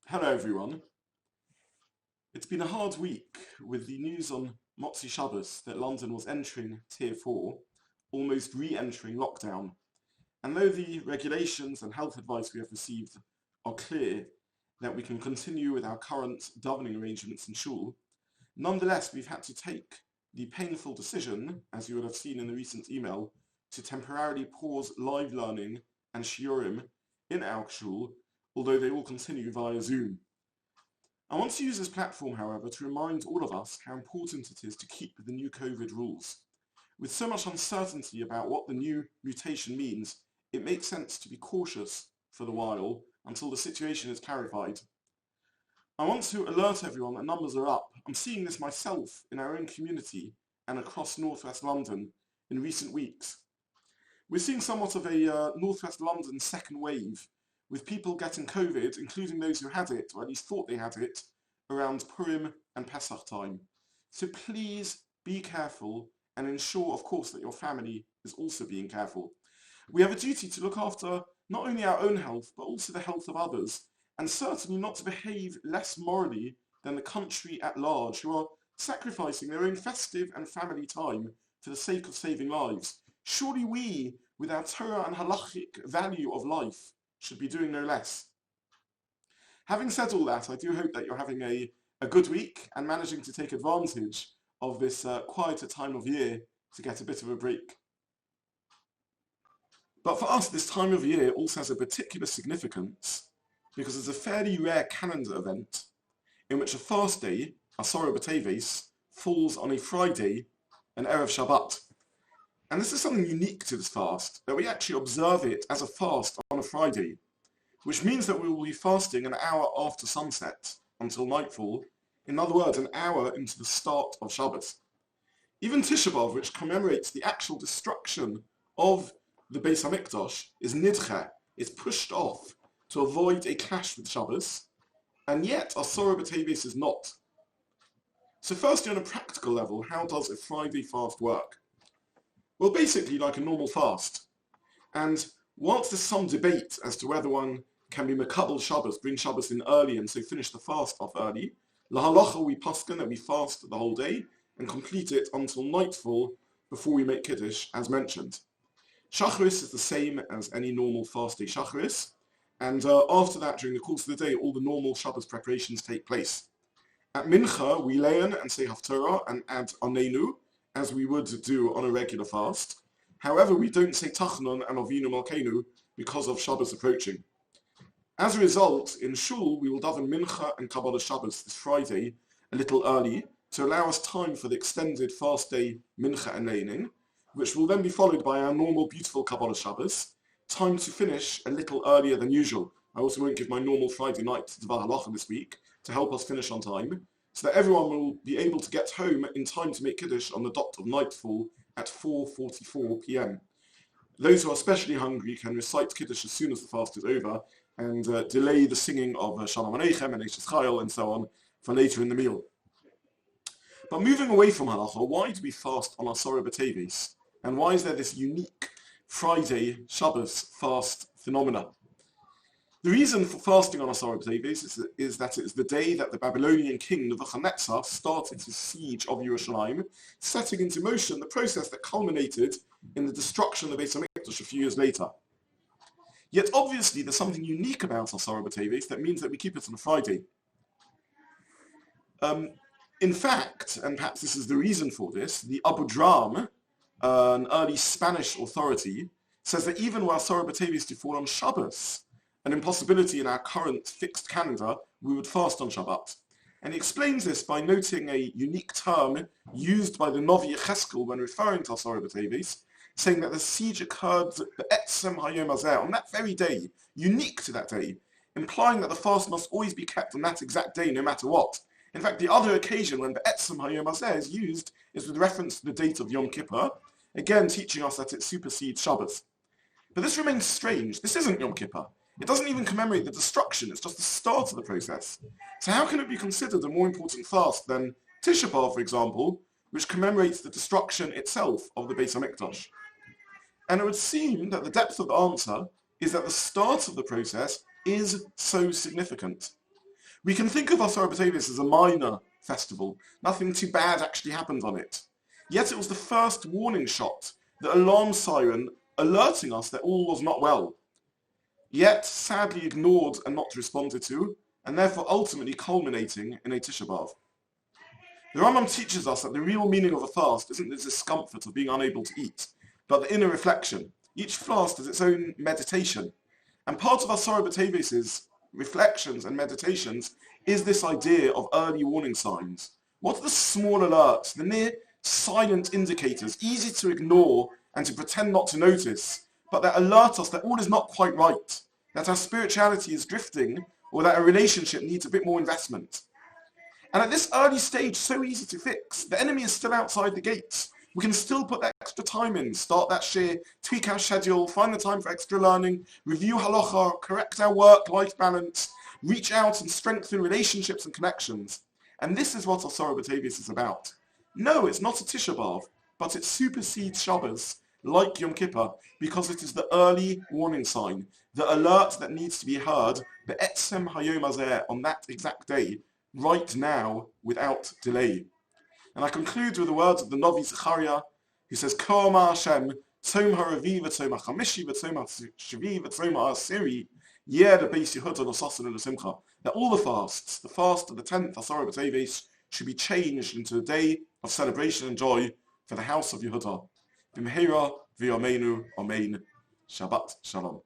Hello everyone. It's been a hard week with the news on Motzi Shabbos that London was entering Tier 4, almost re-entering lockdown. And though the regulations and health advice we have received are clear that we can continue with our current davening arrangements in shul, nonetheless we've had to take the painful decision, as you would have seen in the recent email, to temporarily pause live learning and shiurim in our shul, although they will continue via Zoom. I want to use this platform, however, to remind all of us how important it is to keep with the new COVID rules. With so much uncertainty about what the new mutation means, it makes sense to be cautious for the while until the situation is clarified. I want to alert everyone that numbers are up. I'm seeing this myself in our own community and across northwest London in recent weeks. We're seeing somewhat of a northwest London second wave, with people getting COVID, including those who had it, or at least thought they had it, around Purim and Pesach time. So please be careful and ensure, of course, that your family is also being careful. We have a duty to look after not only our own health, but also the health of others, and certainly not to behave less morally than the country at large, who are sacrificing their own festive and family time for the sake of saving lives. Surely we, with our Torah and halachic value of life, should be doing no less. Having said all that, I do hope that you're having a good week and managing to take advantage of this quieter time of year to get a bit of a break. But for us, this time of year also has a particular significance because it's a fairly rare calendar event in which a fast day, Asara BeTeves, falls on a Friday, an Erev Shabbat. And this is something unique to this fast, that we actually observe it as a fast on a Friday, which means that we will be fasting an hour after sunset until nightfall, in other words, an hour into the start of Shabbat. Even Tisha B'Av, which commemorates the actual destruction of the Beis HaMikdash, is nidche, is pushed off to avoid a clash with Shabbos, and yet Asara BeTeves is not. So firstly, on a practical level, how does a Friday fast work? Well, basically like a normal fast. And whilst there's some debate as to whether one can be Mekabel Shabbos, bring Shabbos in early and so finish the fast off early, La Halacha we paskin that we fast the whole day and complete it until nightfall before we make Kiddush, as mentioned. Shacharis is the same as any normal fast day Shacharis, and after that, during the course of the day, all the normal Shabbos preparations take place. At Mincha, we learn and say Haftarah and add Anenu, as we would do on a regular fast. However, we don't say Tachnun and Avinu Malkeinu because of Shabbos approaching. As a result, in Shul, we will daven Mincha and Kabbalah Shabbos this Friday a little early to allow us time for the extended fast day Mincha and Leinin, which will then be followed by our normal beautiful Kabbalah Shabbos, time to finish a little earlier than usual. I also won't give my normal Friday night Dvar Halacha this week to help us finish on time, so that everyone will be able to get home in time to make Kiddush on the dot of nightfall at 4:44 p.m. Those who are especially hungry can recite Kiddush as soon as the fast is over and delay the singing of Shalom Aleichem and Eishes Chayil and so on for later in the meal. But moving away from Halacha, why do we fast on Asara BeTeves? And why is there this unique Friday Shabbos fast phenomena? The reason for fasting on Asara BeTeves is that it is the day that the Babylonian king Nebuchadnezzar started his siege of Yerushalayim, setting into motion the process that culminated in the destruction of the Beis HaMikdash a few years later. Yet obviously there's something unique about Asara BeTeves that means that we keep it on a Friday. In fact, and perhaps this is the reason for this, the Abu Dhram, an early Spanish authority, says that even were Asara BeTeves to fall on Shabbos, an impossibility in our current fixed calendar, we would fast on Shabbat. And he explains this by noting a unique term used by the Novi Yecheskel when referring to Asara BeTeves, saying that the siege occurred be'etzem hayom hazeh, on that very day, unique to that day, implying that the fast must always be kept on that exact day, no matter what. In fact, the other occasion when be'etzem hayom hazeh is used is with reference to the date of Yom Kippur, again teaching us that it supersedes Shabbos. But this remains strange. This isn't Yom Kippur. It doesn't even commemorate the destruction, it's just the start of the process. So how can it be considered a more important fast than Tisha B'Av, for example, which commemorates the destruction itself of the Beis HaMikdash? And it would seem that the depth of the answer is that the start of the process is so significant. We can think of Asara BeTeves as a minor festival. Nothing too bad actually happened on it. Yet it was the first warning shot, the alarm siren alerting us that all was not well. Yet sadly ignored and not responded to, and therefore ultimately culminating in a Tisha B'Av. The Rambam teaches us that the real meaning of a fast isn't the discomfort of being unable to eat, but the inner reflection. Each fast has its own meditation. And part of Asara BeTeves' reflections and meditations is this idea of early warning signs. What are the small alerts, the near silent indicators, easy to ignore and to pretend not to notice, but that alert us that all is not quite right, that our spirituality is drifting, or that a relationship needs a bit more investment. And at this early stage, so easy to fix. The enemy is still outside the gates. We can still put that extra time in, start that shir, tweak our schedule, find the time for extra learning, review halacha, correct our work-life balance, reach out and strengthen relationships and connections. And this is what Asara BeTeves is about. No, it's not a Tisha B'Av, but it supersedes Shabbos, like Yom Kippur, because it is the early warning sign, the alert that needs to be heard, be'etzem hayom hazeh, on that exact day, right now, without delay. And I conclude with the words of the Navi Zechariah, who says, Ko Amar Hashem, Tzom ha'revi v'tzom ha'chamishi v'tzom ha'shvi v'tzom ha'asiri, yeh lebeis Yehuda l'sasan l'simcha. That all the fast of the 10th Asara BeTeves, should be changed into a day of celebration and joy for the house of Yehuda. B'mehera v'yameinu, amen. Shabbat Shalom.